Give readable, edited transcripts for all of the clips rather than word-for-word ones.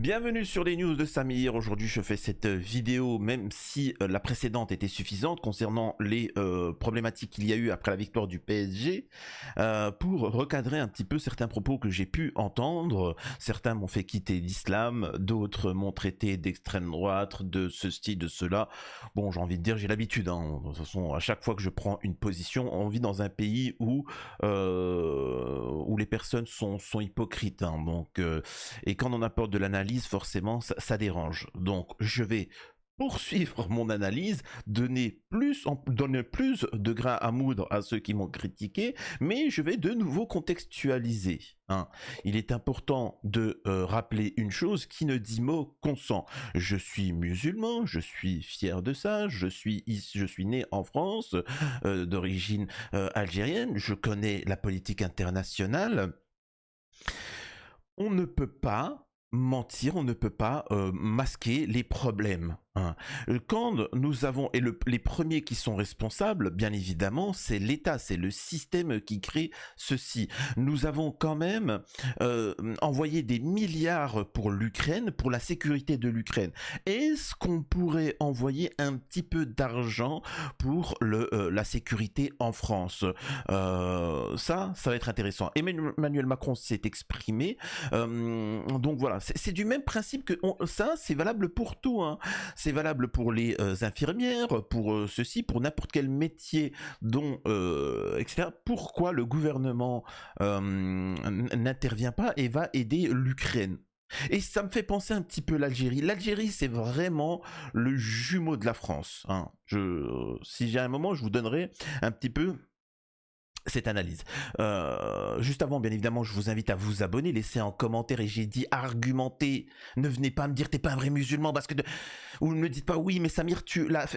Bienvenue sur les news de Samir. Aujourd'hui je fais cette vidéo même si la précédente était suffisante concernant les problématiques qu'il y a eu après la victoire du PSG pour recadrer un petit peu certains propos que j'ai pu entendre. Certains m'ont fait quitter l'islam, d'autres m'ont traité d'extrême droite, de ceci, de cela. Bon, j'ai envie de dire, j'ai l'habitude, hein. De toute façon, à chaque fois que je prends une position, on vit dans un pays où les personnes sont hypocrites, hein. Donc, et quand on apporte de l'analyse, forcément ça dérange. Donc je vais poursuivre mon analyse, donner plus de grain à moudre à ceux qui m'ont critiqué, mais je vais de nouveau contextualiser, hein. Il est important de rappeler une chose: qui ne dit mot consent. Je suis musulman, je suis fier de ça, je suis né en France, d'origine algérienne, je connais la politique internationale. On ne peut pas mentir, on ne peut pas masquer les problèmes, hein. Quand nous avons, et les premiers qui sont responsables, bien évidemment, c'est l'État, c'est le système qui crée ceci. Nous avons quand même envoyé des milliards pour l'Ukraine, pour la sécurité de l'Ukraine. Est-ce qu'on pourrait envoyer un petit peu d'argent pour la sécurité en France? Ça va être intéressant. Emmanuel Macron s'est exprimé, donc voilà. C'est du même principe que ça, c'est valable pour tout, hein. C'est valable pour les infirmières, pour ceci, pour n'importe quel métier dont, etc. Pourquoi le gouvernement n'intervient pas et va aider l'Ukraine? Et ça me fait penser un petit peu l'Algérie. L'Algérie, c'est vraiment le jumeau de la France, hein. Si j'ai un moment, je vous donnerai un petit peu cette analyse. Juste avant, bien évidemment, je vous invite à vous abonner, laisser un commentaire, et j'ai dit argumenter. Ne venez pas me dire t'es pas un vrai musulman parce que ou ne me dites pas oui mais Samir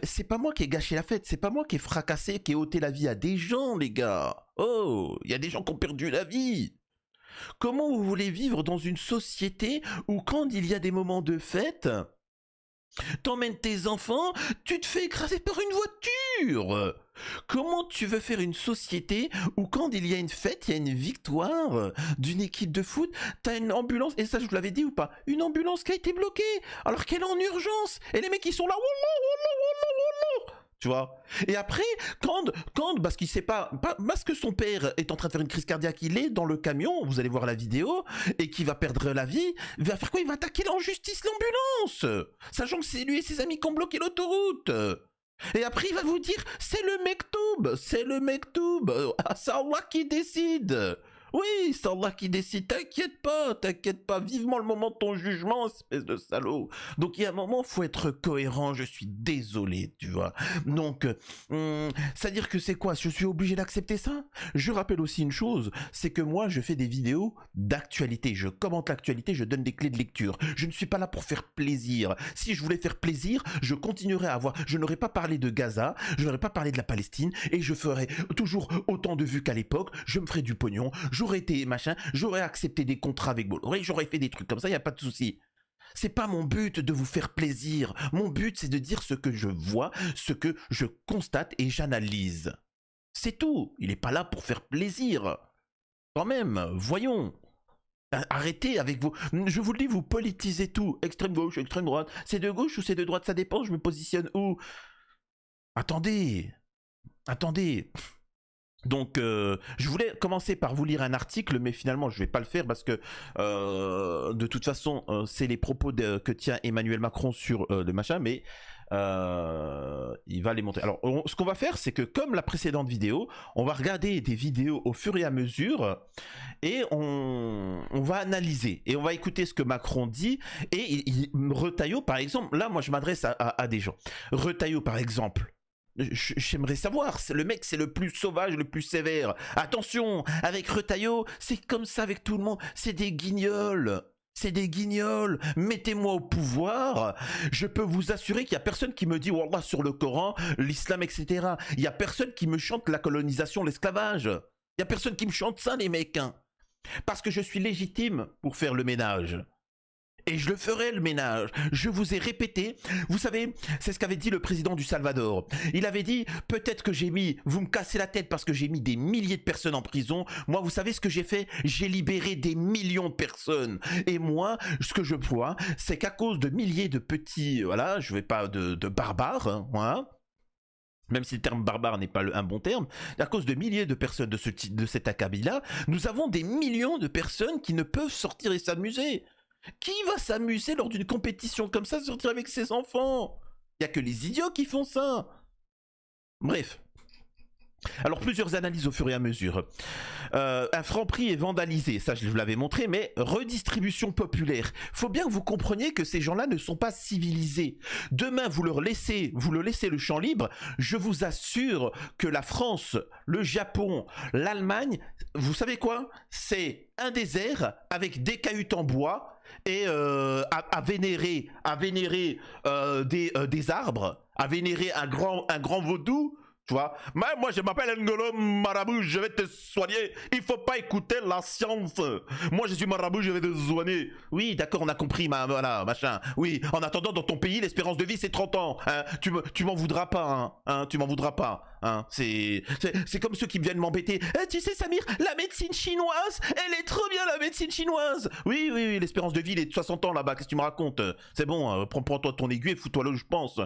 c'est pas moi qui ai gâché la fête, c'est pas moi qui ai fracassé, qui ai ôté la vie à des gens, les gars. Oh, il y a des gens qui ont perdu la vie. Comment vous voulez vivre dans une société où quand il y a des moments de fête, t'emmènes tes enfants, tu te fais écraser par une voiture? Comment tu veux faire une société où quand il y a une fête, il y a une victoire d'une équipe de foot, t'as une ambulance, et ça je vous l'avais dit ou pas, une ambulance qui a été bloquée alors qu'elle est en urgence, et les mecs ils sont là, tu vois? Et après, parce qu'il sait pas, parce que son père est en train de faire une crise cardiaque, il est dans le camion, vous allez voir la vidéo, et qui va perdre la vie, il va faire quoi? Il va attaquer en justice l'ambulance, sachant que c'est lui et ses amis qui ont bloqué l'autoroute. Et après il va vous dire c'est le mektoub, c'est Allah qui décide. Oui, c'est Allah qui décide, t'inquiète pas, vivement le moment de ton jugement, espèce de salaud. Donc il y a un moment, faut être cohérent, je suis désolé, tu vois. Donc, c'est-à-dire que c'est quoi? Je suis obligé d'accepter ça? Je rappelle aussi une chose, c'est que moi je fais des vidéos d'actualité, je commente l'actualité, je donne des clés de lecture. Je ne suis pas là pour faire plaisir. Si je voulais faire plaisir, je continuerais à avoir, je n'aurais pas parlé de Gaza, je n'aurais pas parlé de la Palestine, et je ferais toujours autant de vues qu'à l'époque, je me ferais du pognon, j'aurais été machin, j'aurais accepté des contrats avec Bolloré, j'aurais fait des trucs comme ça, il n'y a pas de souci. C'est pas mon but de vous faire plaisir. Mon but, c'est de dire ce que je vois, ce que je constate et j'analyse. C'est tout. Il n'est pas là pour faire plaisir. Quand même, voyons. Arrêtez avec vos... Je vous le dis, vous politisez tout. Extrême gauche, extrême droite. C'est de gauche ou c'est de droite? Ça dépend, je me positionne où? Attendez. Donc, je voulais commencer par vous lire un article, mais finalement, je ne vais pas le faire parce que, de toute façon, c'est les propos que tient Emmanuel Macron sur le machin, mais il va les montrer. Alors, ce qu'on va faire, c'est que, comme la précédente vidéo, on va regarder des vidéos au fur et à mesure et on va analyser et on va écouter ce que Macron dit. Et Retailleau, par exemple, là, moi, je m'adresse à des gens. Retailleau, par exemple. J'aimerais savoir, le mec c'est le plus sauvage, le plus sévère. Attention, avec Retailleau, c'est comme ça avec tout le monde, c'est des guignols. Mettez-moi au pouvoir, je peux vous assurer qu'il n'y a personne qui me dit Wallah sur le Coran, l'islam, etc. Il n'y a personne qui me chante la colonisation, l'esclavage. Il n'y a personne qui me chante ça, les mecs, hein. Parce que je suis légitime pour faire le ménage. Et je le ferai le ménage. Je vous ai répété. Vous savez, c'est ce qu'avait dit le président du Salvador. Il avait dit, peut-être que vous me cassez la tête parce que j'ai mis des milliers de personnes en prison. Moi, vous savez ce que j'ai fait? J'ai libéré des millions de personnes. Et moi, ce que je vois, c'est qu'à cause de milliers de petits, voilà, je vais pas de barbares, hein, voilà. Même si le terme barbare n'est pas un bon terme, à cause de milliers de personnes de cet acabit-là, nous avons des millions de personnes qui ne peuvent sortir et s'amuser. Qui va s'amuser lors d'une compétition comme ça, sortir avec ses enfants? Il n'y a que les idiots qui font ça. Bref. Alors plusieurs analyses au fur et à mesure. Un Franprix est vandalisé, ça je vous l'avais montré, mais redistribution populaire. Faut bien que vous compreniez que ces gens-là ne sont pas civilisés. Demain vous leur laissez le champ libre, je vous assure que la France, le Japon, l'Allemagne, vous savez quoi? C'est un désert avec des cahutes en bois et à vénérer des arbres, à vénérer un grand vaudou. Tu vois, moi je m'appelle N'Golo Marabout, je vais te soigner. Il faut pas écouter la science. Moi je suis marabout, je vais te soigner. Oui, d'accord, on a compris, voilà, machin. Oui, en attendant, dans ton pays, l'espérance de vie c'est 30 ans. Hein. Tu m'en voudras pas, hein. Tu m'en voudras pas. Hein. C'est comme ceux qui viennent m'embêter. Tu sais, Samir, la médecine chinoise, elle est trop bien, la médecine chinoise. Oui, l'espérance de vie, elle est de 60 ans là-bas. Qu'est-ce que tu me racontes? C'est bon, prends-toi ton aiguille et fous-toi là où je pense.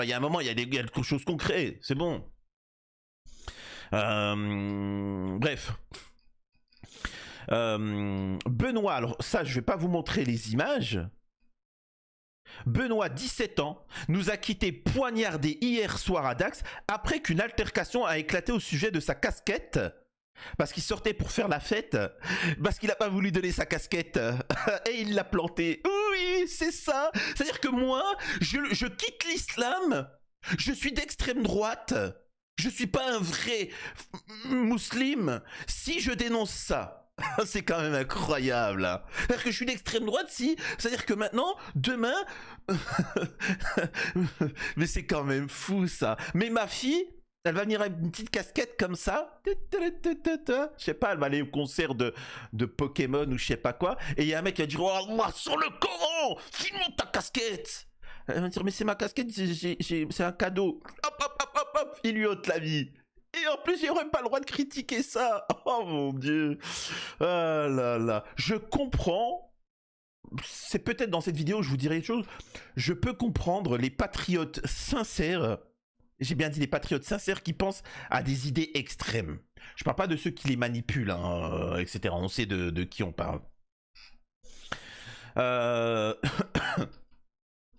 Il y a un moment, il y a quelque chose concret, c'est bon. Bref. Benoît, alors ça, je vais pas vous montrer les images. Benoît, 17 ans, nous a quitté poignardé hier soir à Dax après qu'une altercation a éclaté au sujet de sa casquette. Parce qu'il sortait pour faire la fête, parce qu'il n'a pas voulu donner sa casquette et il l'a plantée. Oui, c'est ça. C'est-à-dire que moi, je quitte l'islam, je suis d'extrême droite, je suis pas un vrai musulman si je dénonce ça. C'est quand même incroyable. Hein. C'est-à-dire que je suis d'extrême droite si... C'est-à-dire que maintenant, demain... Mais c'est quand même fou ça. Mais ma fille... Elle va venir avec une petite casquette comme ça. Je sais pas, elle va aller au concert de Pokémon ou je sais pas quoi. Et il y a un mec qui va dire, oh, moi, sur le Coran, filme ta casquette. Elle va dire, mais c'est ma casquette, c'est un cadeau. Hop, il lui ôte la vie. Et en plus, j'aurais pas le droit de critiquer ça. Oh mon Dieu. Ah là là. Je comprends. C'est peut-être dans cette vidéo, je vous dirai une chose. Je peux comprendre les patriotes sincères. J'ai bien dit les patriotes sincères qui pensent à des idées extrêmes. Je parle pas de ceux qui les manipulent, hein, etc. On sait de qui on parle.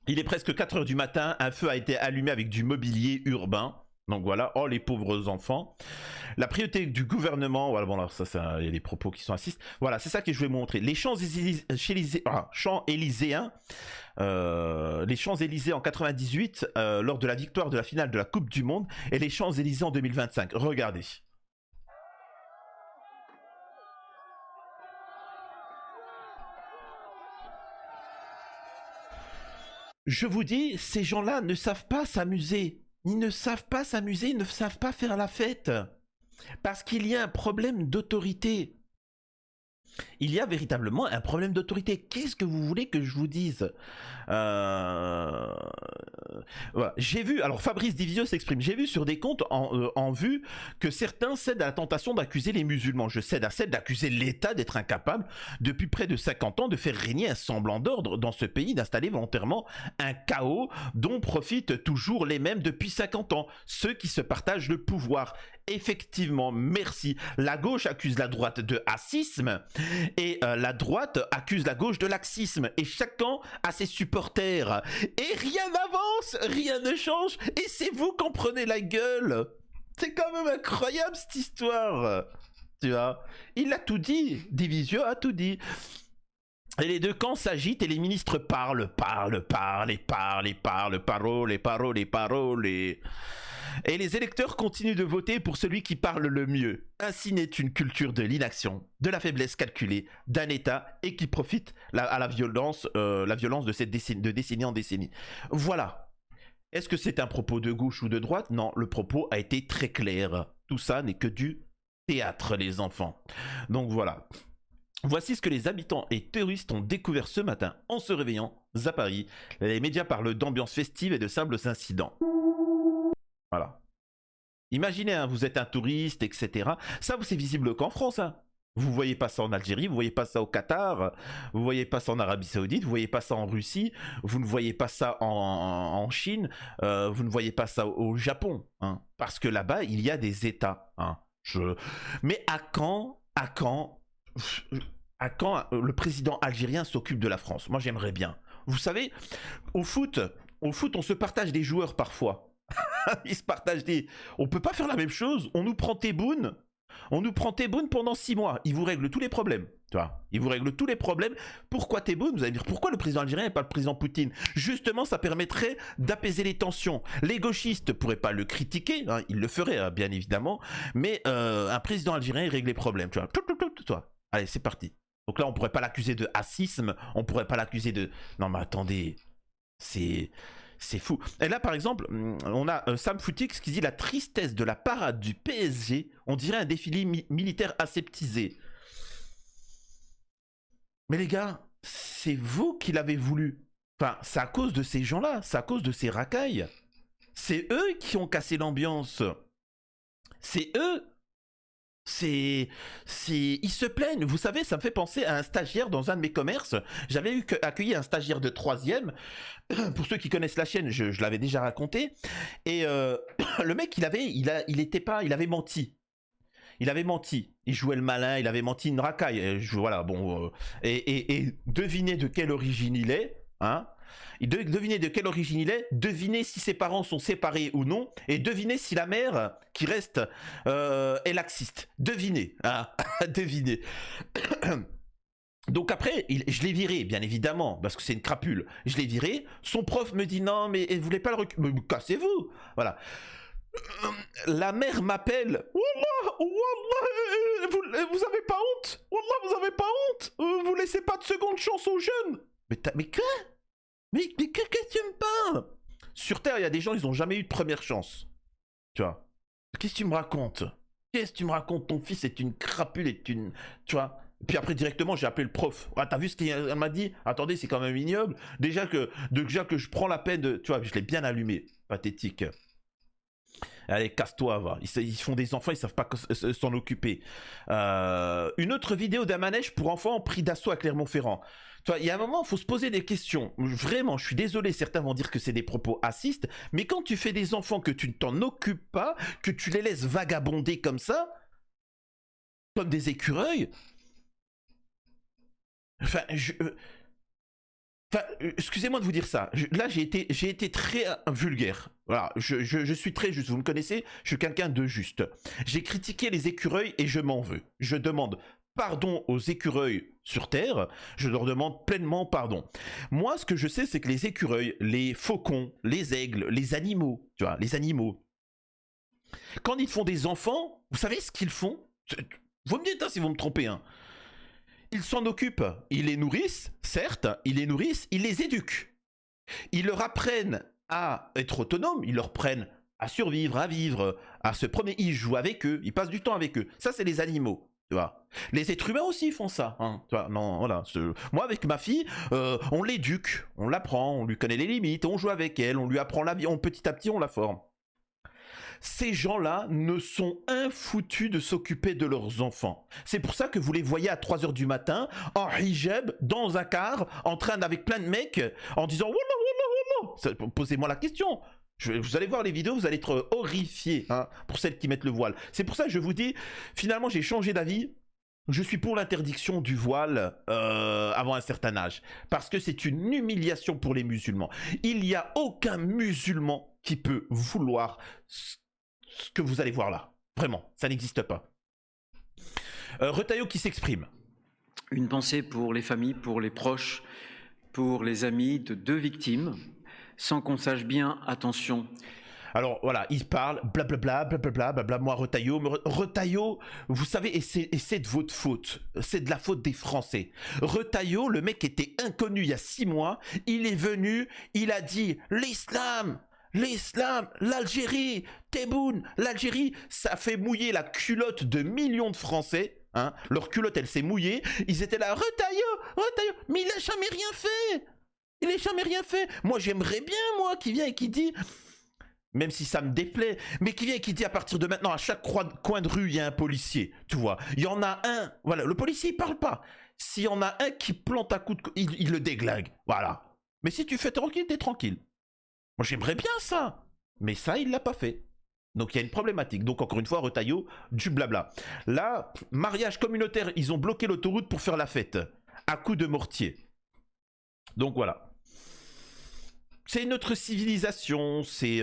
Il est presque 4 h du matin. Un feu a été allumé avec du mobilier urbain. Donc voilà, oh les pauvres enfants. La priorité du gouvernement, voilà, bon alors ça, il y a des propos qui sont racistes. Voilà, c'est ça que je vais vous montrer. Les Champs-Élysées en 98 lors de la victoire de la finale de la Coupe du Monde et les Champs-Élysées en 2025. Regardez. Je vous dis, ces gens-là ne savent pas s'amuser. Ils ne savent pas s'amuser, ils ne savent pas faire la fête. Parce qu'il y a un problème d'autorité. Il y a véritablement un problème d'autorité. Qu'est-ce que vous voulez que je vous dise? Voilà. J'ai vu, alors Fabrice Divisio s'exprime, j'ai vu sur des comptes en vue que certains cèdent à la tentation d'accuser les musulmans. Je cède à celle d'accuser l'État d'être incapable, depuis près de 50 ans, de faire régner un semblant d'ordre dans ce pays, d'installer volontairement un chaos dont profitent toujours les mêmes depuis 50 ans, ceux qui se partagent le pouvoir. Effectivement, merci. La gauche accuse la droite de racisme et la droite accuse la gauche de laxisme. Et chacun a ses supporters. Et rien n'avance, rien ne change. Et c'est vous qui en prenez la gueule. C'est quand même incroyable cette histoire. Tu vois, il a tout dit. Divisio a tout dit. Et les deux camps s'agitent et les ministres parlent. Et les électeurs continuent de voter pour celui qui parle le mieux. Ainsi naît une culture de l'inaction, de la faiblesse calculée, d'un État et qui profite à la violence de décennie en décennie. Voilà. Est-ce que c'est un propos de gauche ou de droite? Non, le propos a été très clair. Tout ça n'est que du théâtre, les enfants. Donc voilà. Voici ce que les habitants et touristes ont découvert ce matin en se réveillant à Paris. Les médias parlent d'ambiance festive et de simples incidents. Voilà. Imaginez, hein, vous êtes un touriste, etc. Ça, c'est visible qu'en France. Hein. Vous voyez pas ça en Algérie, vous voyez pas ça au Qatar, vous voyez pas ça en Arabie Saoudite, vous voyez pas ça en Russie, vous ne voyez pas ça en Chine, vous ne voyez pas ça au Japon. Hein. Parce que là-bas, il y a des États. Hein. Mais à quand le président algérien s'occupe de la France? Moi, j'aimerais bien. Vous savez, au foot, on se partage des joueurs parfois. Ils se partagent des... On peut pas faire la même chose. On nous prend Tebboune. On nous prend Tebboune pendant 6 mois. Il vous règle tous les problèmes. Tu vois, il vous règle tous les problèmes. Pourquoi Tebboune? Vous allez me dire, pourquoi le président algérien et pas le président Poutine? Justement, ça permettrait d'apaiser les tensions. Les gauchistes ne pourraient pas le critiquer. Hein, ils le feraient, hein, bien évidemment. Mais un président algérien, il règle les problèmes. Tu vois. Allez, c'est parti. Donc là, on pourrait pas l'accuser de racisme. On pourrait pas l'accuser de... Non, mais attendez. C'est fou. Et là, par exemple, on a Sam Foutix qui dit la tristesse de la parade du PSG, on dirait un défilé militaire aseptisé. Mais les gars, c'est vous qui l'avez voulu. Enfin, c'est à cause de ces gens-là, c'est à cause de ces racailles. C'est eux qui ont cassé l'ambiance. C'est eux. Ils se plaignent. Vous savez, ça me fait penser à un stagiaire dans un de mes commerces. J'avais accueilli un stagiaire de 3e. Pour ceux qui connaissent la chaîne, je l'avais déjà raconté. Et le mec, il avait menti. Il avait menti. Il jouait le malin, il avait menti une racaille. Voilà, bon. Et devinez de quelle origine il est. Hein? Devinez de quelle origine il est, devinez si ses parents sont séparés ou non, et devinez si la mère qui reste est laxiste. Devinez, hein. Devinez. Donc après, je l'ai viré, bien évidemment, parce que c'est une crapule. Je l'ai viré. Son prof me dit non, mais elle voulait pas le mais cassez-vous. Voilà. La mère m'appelle. Wallah, Wallah, vous avez pas honte? Wallah, vous avez pas honte? Vous laissez pas de seconde chance aux jeunes? Mais quoi? Mais qu'est-ce que tu me parles? Sur Terre, il y a des gens, ils n'ont jamais eu de première chance. Tu vois? Qu'est-ce que tu me racontes? Qu'est-ce que tu me racontes? Ton fils est une crapule, est une... Tu vois? Puis après, directement, j'ai appelé le prof. Ah, t'as vu ce qu'elle m'a dit? Attendez, c'est quand même ignoble. Déjà que je prends la peine de... Tu vois, je l'ai bien allumé. Pathétique. Allez, casse-toi, va. Ils font des enfants, ils savent pas s'en occuper. Une autre vidéo d'un manège pour enfants pris d'assaut à Clermont-Ferrand. Il y a un moment, il faut se poser des questions. Vraiment, je suis désolé, certains vont dire que c'est des propos racistes, mais quand tu fais des enfants que tu ne t'en occupes pas, que tu les laisses vagabonder comme ça, comme des écureuils, excusez-moi de vous dire ça. Là, j'ai été très vulgaire. Voilà, je suis très juste. Vous me connaissez, je suis quelqu'un de juste. J'ai critiqué les écureuils et je m'en veux. Je demande pardon aux écureuils sur Terre. Je leur demande pleinement pardon. Moi, ce que je sais, c'est que les écureuils, les faucons, les aigles, les animaux, tu vois, les animaux, quand ils font des enfants, vous savez ce qu'ils font? Vous me dites hein, si vous me trompez, hein. Ils s'en occupent, ils les nourrissent, certes, ils les éduquent. Ils leur apprennent à être autonomes, ils leur apprennent à survivre, à vivre, à se promener, ils jouent avec eux, ils passent du temps avec eux. Ça, c'est les animaux, tu vois. Les êtres humains aussi font ça, hein, tu vois. Non, voilà. Moi, avec ma fille, on l'éduque, on l'apprend, on lui connaît les limites, on joue avec elle, on lui apprend la vie, petit à petit, on la forme. Ces gens-là ne sont infoutus de s'occuper de leurs enfants. C'est pour ça que vous les voyez à 3h du matin, en hijab, dans un car, en train avec plein de mecs, en disant « Wallah, wallah, wallah ». Posez-moi la question. Vous allez voir les vidéos, vous allez être horrifiés, hein, pour celles qui mettent le voile. C'est pour ça que je vous dis, finalement j'ai changé d'avis. Je suis pour l'interdiction du voile avant un certain âge. Parce que c'est une humiliation pour les musulmans. Il n'y a aucun musulman qui peut vouloir ce que vous allez voir là. Vraiment, ça n'existe pas. Retailleau qui s'exprime. Une pensée pour les familles, pour les proches, pour les amis de 2 victimes, sans qu'on sache bien, attention. Alors voilà, il parle, blablabla, blablabla, blablabla, moi Retailleau, vous savez, et c'est de votre faute, c'est de la faute des Français. Retailleau, le mec était inconnu il y a 6 mois, il est venu, il a dit l'islam, l'Algérie, Tebboune, l'Algérie, ça fait mouiller la culotte de millions de Français. Hein, leur culotte, elle s'est mouillée. Ils étaient là, Retailleau. Mais il a jamais rien fait. Il a jamais rien fait. Moi, j'aimerais bien, moi, qui vient et qui dit, même si ça me déplaît, mais qui vient et qui dit à partir de maintenant, à chaque coin de rue, il y a un policier. Tu vois, il y en a un. Voilà, le policier, il parle pas. S'il y en a un qui plante à coup de... Il le déglingue. Voilà. Mais si tu fais tranquille, t'es tranquille. Moi, j'aimerais bien ça. Mais ça, il l'a pas fait. Donc il y a une problématique. Donc encore une fois, Retailleau, du blabla. Là, mariage communautaire, ils ont bloqué l'autoroute pour faire la fête. À coups de mortier. Donc voilà. C'est une autre civilisation, c'est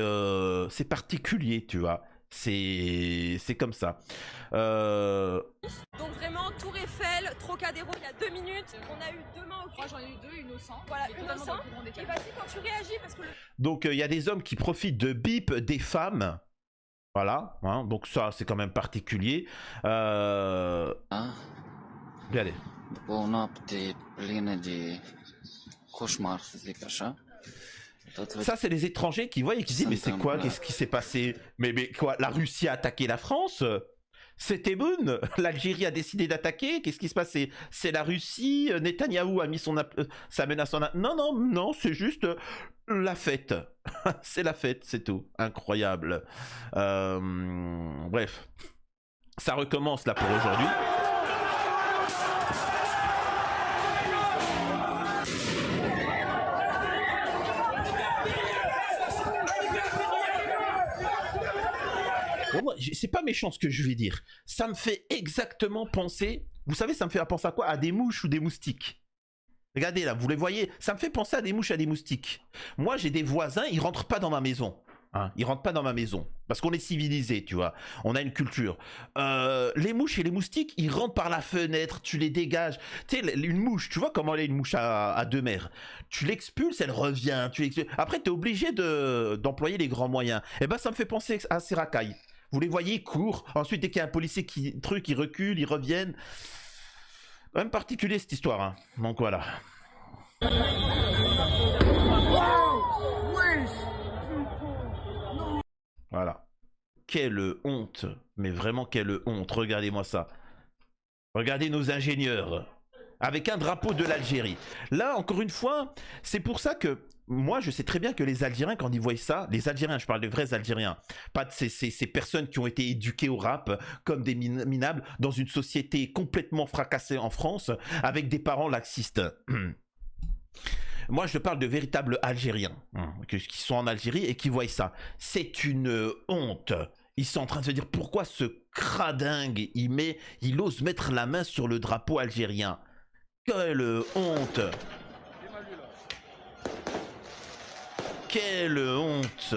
particulier, tu vois. C'est comme ça. Donc vraiment, Tour Eiffel, Trocadéro, il y a 2 minutes. On a eu 2 mains au cul. Moi j'en ai eu 2, une au sang. Voilà, une au sang. Et vas-y quand tu réagis parce que... Donc il y a des hommes qui profitent de bip des femmes. Voilà, hein, donc ça c'est quand même particulier. Regardez. Ça c'est les étrangers qui voient et qui disent mais c'est quoi, qu'est-ce qui s'est passé, mais quoi, la Russie a attaqué la France, c'était bon, l'Algérie a décidé d'attaquer, qu'est-ce qui se passe, c'est la Russie, Netanyahou a mis sa menace en... Non, c'est juste la fête. C'est la fête, c'est tout. Incroyable. Bref. Ça recommence là pour aujourd'hui. Bon, c'est pas méchant ce que je vais dire. Ça me fait exactement penser... Vous savez, ça me fait penser à quoi? À des mouches ou des moustiques. Regardez là, vous les voyez? Ça me fait penser à des mouches, à des moustiques. Moi, j'ai des voisins, ils rentrent pas dans ma maison. Hein, ils rentrent pas dans ma maison. Parce qu'on est civilisé, tu vois. On a une culture. Les mouches et les moustiques, ils rentrent par la fenêtre, tu les dégages. Tu sais, une mouche, tu vois comment elle est une mouche à 2 mers. Tu l'expulses, elle revient. Après, tu es obligé d'employer les grands moyens. Et ben, ça me fait penser à ces racailles. Vous les voyez, ils courent. Ensuite, dès qu'il y a un policier qui ils reculent, ils reviennent. Quand même particulier cette histoire. Hein. Donc voilà. Voilà. Quelle honte. Mais vraiment quelle honte. Regardez-moi ça. Regardez nos ingénieurs. Avec un drapeau de l'Algérie. Là, encore une fois, c'est pour ça que moi, je sais très bien que les Algériens, quand ils voient ça, les Algériens, je parle de vrais Algériens, pas de ces personnes qui ont été éduquées au rap comme des minables dans une société complètement fracassée en France, avec des parents laxistes. Moi, je parle de véritables Algériens qui sont en Algérie et qui voient ça. C'est une honte. Ils sont en train de se dire pourquoi ce cradingue, il ose mettre la main sur le drapeau algérien. Quelle honte! Quelle honte!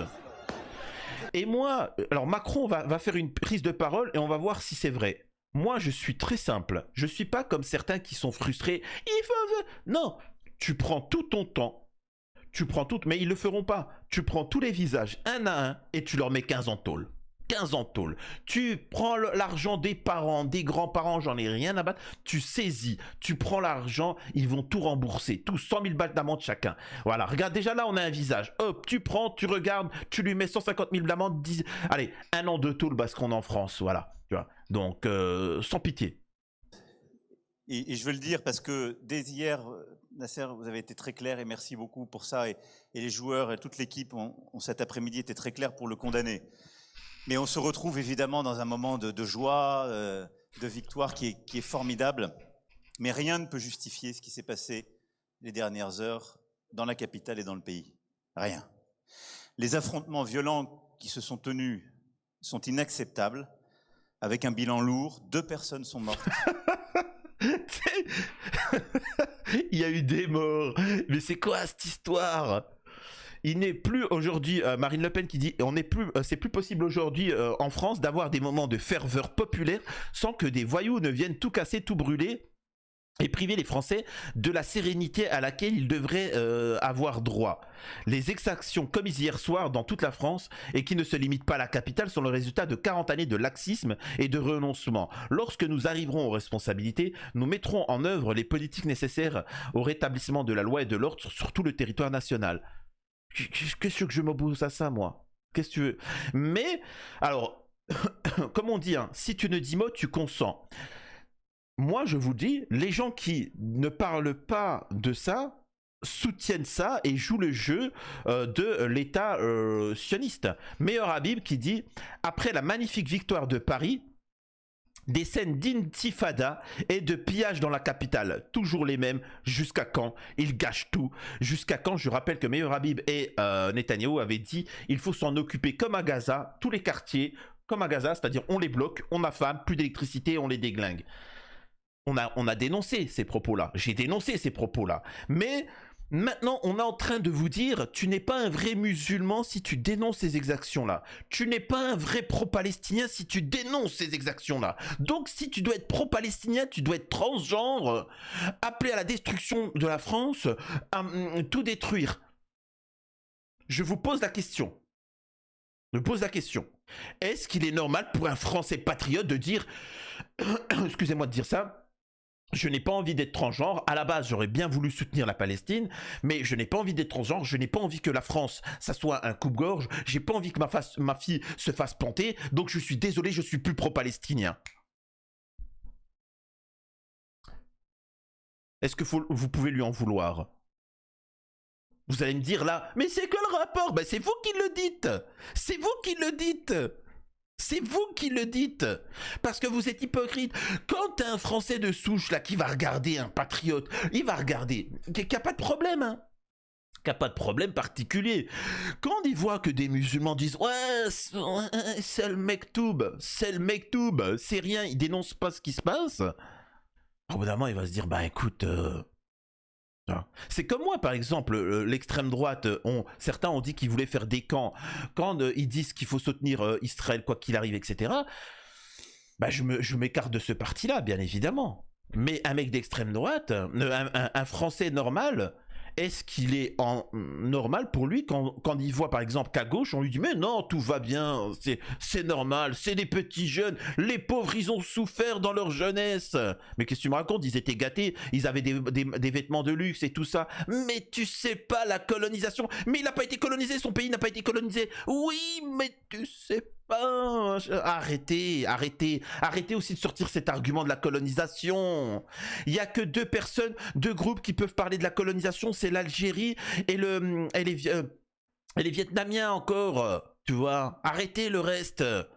Et moi, alors Macron va faire une prise de parole et on va voir si c'est vrai. Moi, je suis très simple. Je suis pas comme certains qui sont frustrés. Il faut... Non, tu prends tout ton temps. Tu prends tout... Mais ils le feront pas. Tu prends tous les visages, un à un, et tu leur mets 15 en tôle. 15 en tôle. Tu prends l'argent des parents, des grands-parents, j'en ai rien à battre. Tu saisis, tu prends l'argent, ils vont tout rembourser. Tout 100 000 balles d'amende chacun. Voilà, regarde, déjà là, on a un visage. Hop, tu prends, tu regardes, tu lui mets 150 000 d'amende. Allez, 1 an de tôle parce qu'on est en France. Voilà, tu vois. Donc, sans pitié. Et je veux le dire parce que dès hier, Nasser, vous avez été très clair et merci beaucoup pour ça. Et les joueurs et toute l'équipe ont cet après-midi été très clairs pour le condamner. Mais on se retrouve évidemment dans un moment de joie, de victoire qui est formidable. Mais rien ne peut justifier ce qui s'est passé les dernières heures dans la capitale et dans le pays. Rien. Les affrontements violents qui se sont tenus sont inacceptables, avec un bilan lourd. 2 personnes sont mortes. Il y a eu des morts. Mais c'est quoi cette histoire? Il n'est plus aujourd'hui, Marine Le Pen qui dit, c'est plus possible aujourd'hui en France d'avoir des moments de ferveur populaire sans que des voyous ne viennent tout casser, tout brûler et priver les Français de la sérénité à laquelle ils devraient avoir droit. Les exactions commises hier soir dans toute la France et qui ne se limitent pas à la capitale sont le résultat de 40 années de laxisme et de renoncement. Lorsque nous arriverons aux responsabilités, nous mettrons en œuvre les politiques nécessaires au rétablissement de la loi et de l'ordre sur tout le territoire national. Qu'est-ce que je m'oppose à ça, moi? Qu'est-ce que tu veux? Mais, alors, comme on dit, hein, si tu ne dis mot, tu consens. moi je vous dis, les gens qui ne parlent pas de ça soutiennent ça et jouent le jeu de l'État sioniste. Meilleur Habib qui dit « Après la magnifique victoire de Paris, des scènes d'intifada et de pillage dans la capitale, toujours les mêmes, jusqu'à quand? Ils gâchent tout. Jusqu'à quand? Je rappelle que Meilleur Habib et Netanyahou avaient dit il faut s'en occuper comme à Gaza, tous les quartiers, comme à Gaza, c'est-à-dire on les bloque, on affame, plus d'électricité, on les déglingue. On a dénoncé ces propos-là. J'ai dénoncé ces propos-là. Mais maintenant, on est en train de vous dire, tu n'es pas un vrai musulman si tu dénonces ces exactions-là. Tu n'es pas un vrai pro-palestinien si tu dénonces ces exactions-là. Donc, si tu dois être pro-palestinien, tu dois être transgenre, appelé à la destruction de la France, à tout détruire. Je vous pose la question. Je pose la question. Est-ce qu'il est normal pour un Français patriote de dire, excusez-moi de dire ça, je n'ai pas envie d'être transgenre. À la base, j'aurais bien voulu soutenir la Palestine, mais je n'ai pas envie d'être transgenre. Je n'ai pas envie que la France, ça soit un coupe-gorge. J'ai pas envie que ma fille se fasse planter. Donc, je suis désolé, je suis plus pro-palestinien. Est-ce que vous pouvez lui en vouloir? Vous allez me dire là, mais c'est quoi le rapport? Ben, c'est vous qui le dites. C'est vous qui le dites. C'est vous qui le dites, parce que vous êtes hypocrite. Quand t'as un Français de souche là qui va regarder un patriote, il va regarder, qu'il n'y a pas de problème, hein, qu'il n'y a pas de problème particulier. Quand il voit que des musulmans disent ouais, c'est le mektoub, c'est rien, ils dénoncent pas ce qui se passe. Au bout d'un moment, il va se dire bah écoute. C'est comme moi par exemple, l'extrême droite, certains ont dit qu'ils voulaient faire des camps, quand ils disent qu'il faut soutenir Israël quoi qu'il arrive, etc. Bah je m'écarte de ce parti-là, bien évidemment. Mais un mec d'extrême droite, un Français normal, est-ce qu'il est normal pour lui quand il voit par exemple qu'à gauche on lui dit mais non tout va bien, c'est normal, c'est des petits jeunes, les pauvres ils ont souffert dans leur jeunesse. Mais qu'est-ce que tu me racontes, ils étaient gâtés, ils avaient des vêtements de luxe et tout ça. Mais tu sais pas la colonisation, mais il n'a pas été colonisé, son pays n'a pas été colonisé. Oui mais tu sais pas. Arrêtez aussi de sortir cet argument de la colonisation. Il y a que deux groupes qui peuvent parler de la colonisation, c'est l'Algérie et les Vietnamiens encore, tu vois. Arrêtez le reste. Le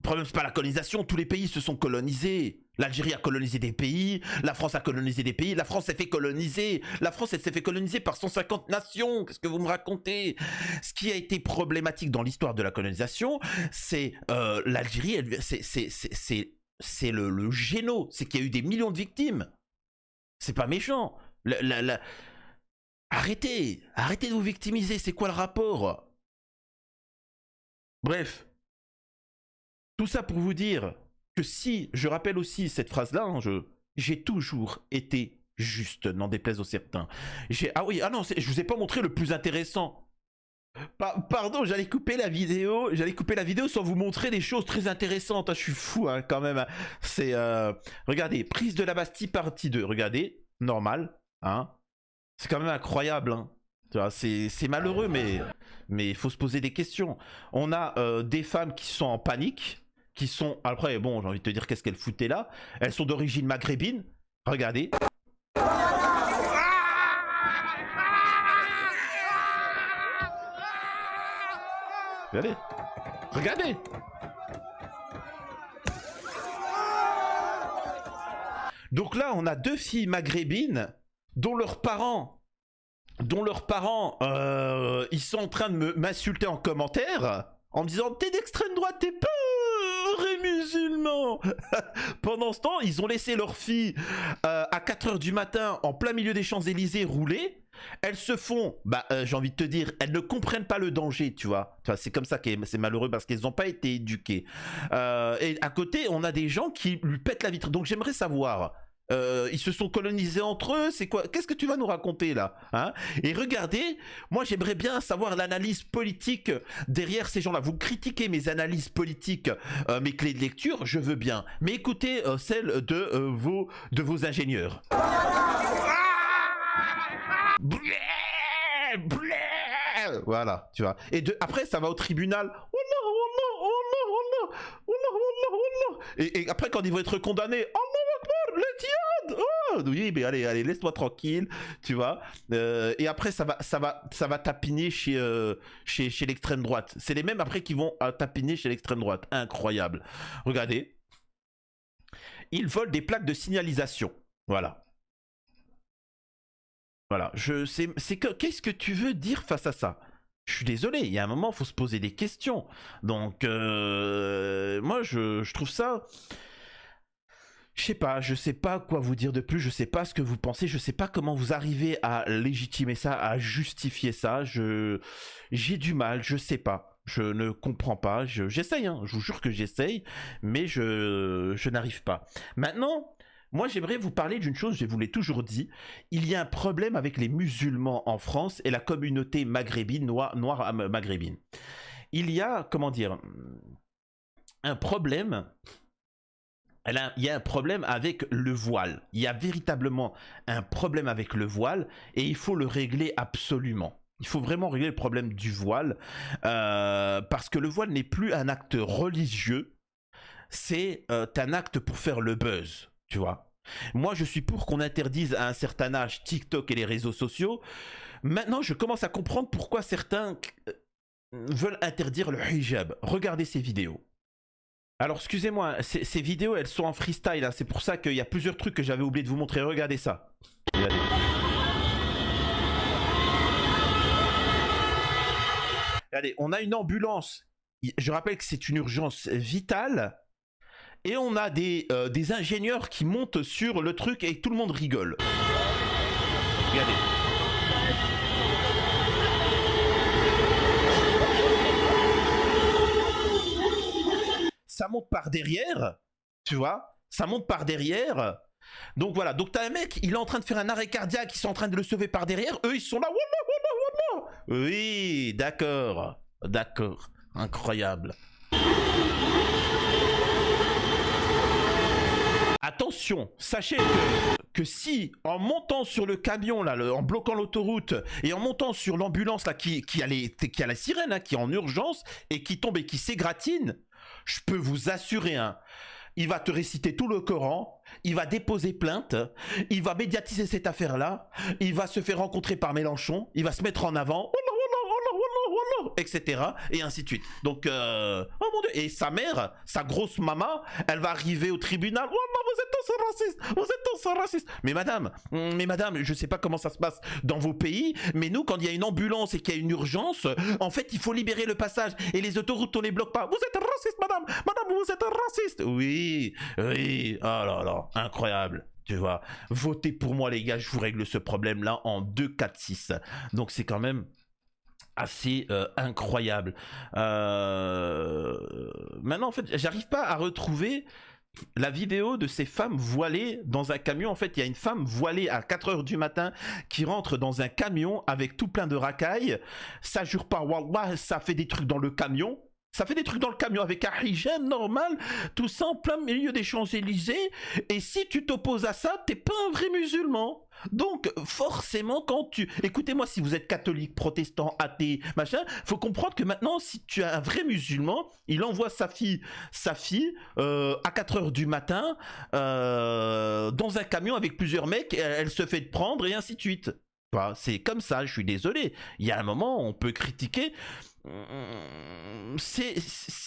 problème c'est pas la colonisation, tous les pays se sont colonisés. L'Algérie a colonisé des pays, la France a colonisé des pays, la France s'est fait coloniser. La France elle s'est fait coloniser par 150 nations. Qu'est-ce que vous me racontez? Ce qui a été problématique dans l'histoire de la colonisation, c'est l'Algérie, c'est le géno, c'est qu'il y a eu des millions de victimes. C'est pas méchant. Arrêtez de vous victimiser, c'est quoi le rapport? Bref. Tout ça pour vous dire que si, je rappelle aussi cette phrase-là, hein, j'ai toujours été juste, n'en déplaise aux certains. Je vous ai pas montré le plus intéressant. Pardon, j'allais couper la vidéo sans vous montrer des choses très intéressantes. Je suis fou hein, quand même. C'est, regardez, prise de la Bastille partie 2. Regardez, normal, hein. C'est quand même incroyable, hein. Tu vois, c'est malheureux, mais il faut se poser des questions. On a des femmes qui sont en panique. Qui sont, après bon j'ai envie de te dire qu'est-ce qu'elles foutaient là, elles sont d'origine maghrébine, regardez. Regardez. Donc là on a deux filles maghrébines dont leurs parents ils sont en train de m'insulter en commentaire en me disant t'es d'extrême droite, t'es pas musulman. Pendant ce temps, ils ont laissé leur fille à 4h du matin en plein milieu des Champs-Élysées rouler. Elles se font, j'ai envie de te dire, elles ne comprennent pas le danger, tu vois. C'est comme ça que c'est malheureux parce qu'elles n'ont pas été éduquées. Et à côté, on a des gens qui lui pètent la vitre. Donc j'aimerais savoir... ils se sont colonisés entre eux, c'est quoi? Qu'est-ce que tu vas nous raconter là, hein? Et regardez, moi j'aimerais bien savoir l'analyse politique derrière ces gens-là. Vous critiquez mes analyses politiques, mes clés de lecture, je veux bien. Mais écoutez celle de vos ingénieurs. Voilà, tu vois. Et après ça va au tribunal. Et après quand ils vont être condamnés, oui, mais allez, allez, laisse-moi tranquille, tu vois. Et après, ça va tapiner chez l'extrême droite. C'est les mêmes après qui vont tapiner chez l'extrême droite. Incroyable. Regardez. Ils volent des plaques de signalisation. Voilà. Voilà. Qu'est-ce que tu veux dire face à ça? Je suis désolé, il y a un moment, il faut se poser des questions. Donc, moi, je trouve ça... je sais pas quoi vous dire de plus, je sais pas ce que vous pensez, je sais pas comment vous arrivez à légitimer ça, à justifier ça, j'ai du mal, je sais pas, je ne comprends pas, j'essaye, hein, je vous jure que j'essaye, mais je n'arrive pas. Maintenant, moi j'aimerais vous parler d'une chose, je vous l'ai toujours dit, il y a un problème avec les musulmans en France et la communauté maghrébine, noire maghrébine. Il y a, comment dire, un problème... Il y a un problème avec le voile. Il y a véritablement un problème avec le voile et il faut le régler absolument. Il faut vraiment régler le problème du voile parce que le voile n'est plus un acte religieux, c'est un acte pour faire le buzz, tu vois. Moi, je suis pour qu'on interdise à un certain âge TikTok et les réseaux sociaux. Maintenant, je commence à comprendre pourquoi certains veulent interdire le hijab. Regardez ces vidéos. Alors, excusez-moi, ces vidéos, elles sont en freestyle, hein. C'est pour ça qu'il y a plusieurs trucs que j'avais oublié de vous montrer. Regardez ça. Regardez. Regardez, on a une ambulance. Je rappelle que c'est une urgence vitale. Et on a des ingénieurs qui montent sur le truc et tout le monde rigole. Regardez. Ça monte par derrière, tu vois, ça monte par derrière. Donc voilà, donc t'as un mec, il est en train de faire un arrêt cardiaque, ils sont en train de le sauver par derrière, eux ils sont là, wallah, wallah, wallah. Oui, d'accord, d'accord, incroyable. Attention, sachez que si en montant sur le camion là, en bloquant l'autoroute et en montant sur l'ambulance là qui a la sirène, hein, qui est en urgence et qui tombe et qui s'égratine, je peux vous assurer, hein, il va te réciter tout le Coran, il va déposer plainte, il va médiatiser cette affaire-là, il va se faire rencontrer par Mélenchon, il va se mettre en avant, etc. et ainsi de suite. Donc, oh mon Dieu, et sa mère, sa grosse maman, elle va arriver au tribunal. Oh non, vous êtes tous racistes, vous êtes tous racistes. Mais madame, je sais pas comment ça se passe dans vos pays, mais nous, quand il y a une ambulance et qu'il y a une urgence, en fait, il faut libérer le passage et les autoroutes, on les bloque pas. Vous êtes raciste, madame, vous êtes raciste. Oui, oui, oh là là, incroyable. Tu vois, votez pour moi, les gars, je vous règle ce problème-là en 2, 4, 6. Donc, c'est quand même assez incroyable. Maintenant, en fait, j'arrive pas à retrouver la vidéo de ces femmes voilées dans un camion. En fait, il y a une femme voilée à 4h du matin qui rentre dans un camion avec tout plein de racailles. Ça jure pas, wallah, ça fait des trucs dans le camion. Ça fait des trucs dans le camion avec un hijab normal, tout ça en plein milieu des Champs-Élysées. Et si tu t'opposes à ça, t'es pas un vrai musulman. Donc forcément, quand tu... Écoutez-moi, si vous êtes catholique, protestant, athée, machin, faut comprendre que maintenant, si tu es un vrai musulman, il envoie sa fille à 4h du matin dans un camion avec plusieurs mecs, elle se fait prendre et ainsi de suite. C'est comme ça, je suis désolé. Il y a un moment, on peut critiquer...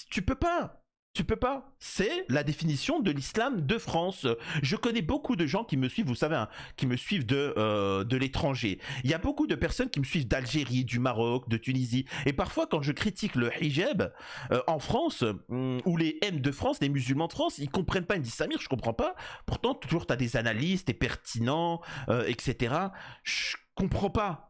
tu peux pas. C'est la définition de l'islam de France. Je connais beaucoup de gens qui me suivent, vous savez, hein, qui me suivent de l'étranger. Il y a beaucoup de personnes qui me suivent d'Algérie, du Maroc, de Tunisie. Et parfois, quand je critique le hijab en France, ou les M de France, les musulmans de France, ils comprennent pas, ils me disent Samir, je comprends pas. Pourtant, toujours, tu as des analystes, t'es pertinent, etc. Je comprends pas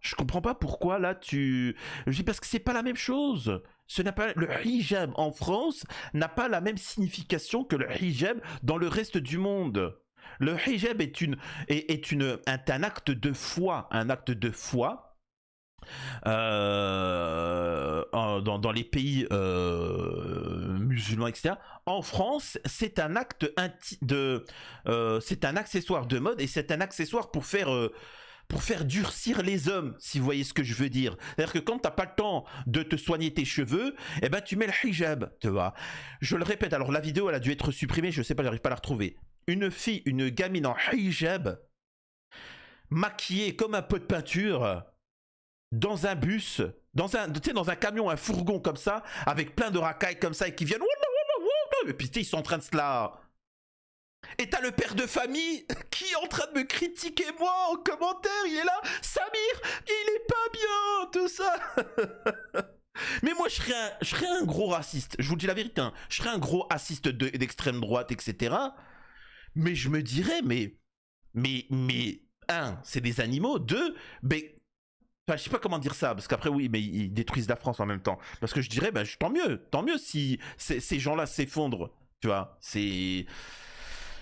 pourquoi là tu... Je dis parce que c'est pas la même chose. Le hijab en France n'a pas la même signification que le hijab dans le reste du monde. Le hijab est un acte de foi, dans les pays musulmans, etc. En France, c'est un acte c'est un accessoire de mode et c'est un accessoire pour faire durcir les hommes, si vous voyez ce que je veux dire. C'est-à-dire que quand t'as pas le temps de te soigner tes cheveux, eh ben tu mets le hijab, tu vois. Je le répète, alors la vidéo elle a dû être supprimée, je sais pas, j'arrive pas à la retrouver. Une gamine en hijab, maquillés comme un pot de peinture dans un bus, dans un camion, un fourgon comme ça, avec plein de racailles comme ça et qui viennent. Et puis ils sont en train de se la. Et t'as le père de famille qui est en train de me critiquer moi en commentaire. Il est là, Samir, il est pas bien, tout ça. Mais moi, je serais un gros raciste. Je vous dis la vérité. Hein. Je serais un gros raciste d'extrême droite, etc. Mais je me dirais, un, c'est des animaux. Deux, enfin, je sais pas comment dire ça, parce qu'après, oui, mais ils détruisent la France en même temps. Parce que je dirais, tant mieux si ces gens-là s'effondrent. Tu vois, c'est.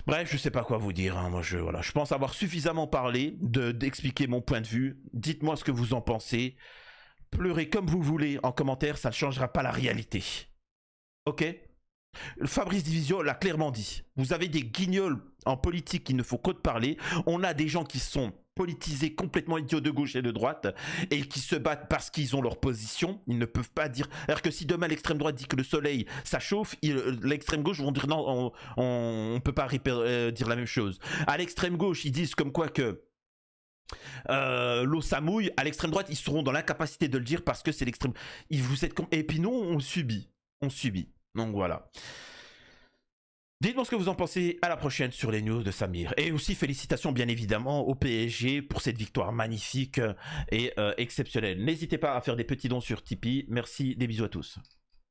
Bref, je sais pas quoi vous dire. Hein. Moi, je pense avoir suffisamment parlé d'expliquer mon point de vue. Dites-moi ce que vous en pensez. Pleurez comme vous voulez en commentaire, ça ne changera pas la réalité. Ok ? Fabrice Divisio l'a clairement dit. Vous avez des guignols en politique qu'il ne faut qu'au de parler. On a des gens qui sont politisés, complètement idiots de gauche et de droite, et qui se battent parce qu'ils ont leur position. Ils ne peuvent pas dire. Alors que si demain l'extrême droite dit que le soleil ça chauffe, l'extrême gauche vont dire non, on peut pas dire la même chose. À l'extrême gauche, ils disent comme quoi que l'eau ça mouille. À l'extrême droite, ils seront dans l'incapacité de le dire parce que c'est l'extrême. Et puis nous, on subit. Donc voilà. Dites-moi ce que vous en pensez. À la prochaine sur les news de Samir. Et aussi félicitations bien évidemment au PSG pour cette victoire magnifique et exceptionnelle. N'hésitez pas à faire des petits dons sur Tipeee. Merci, des bisous à tous.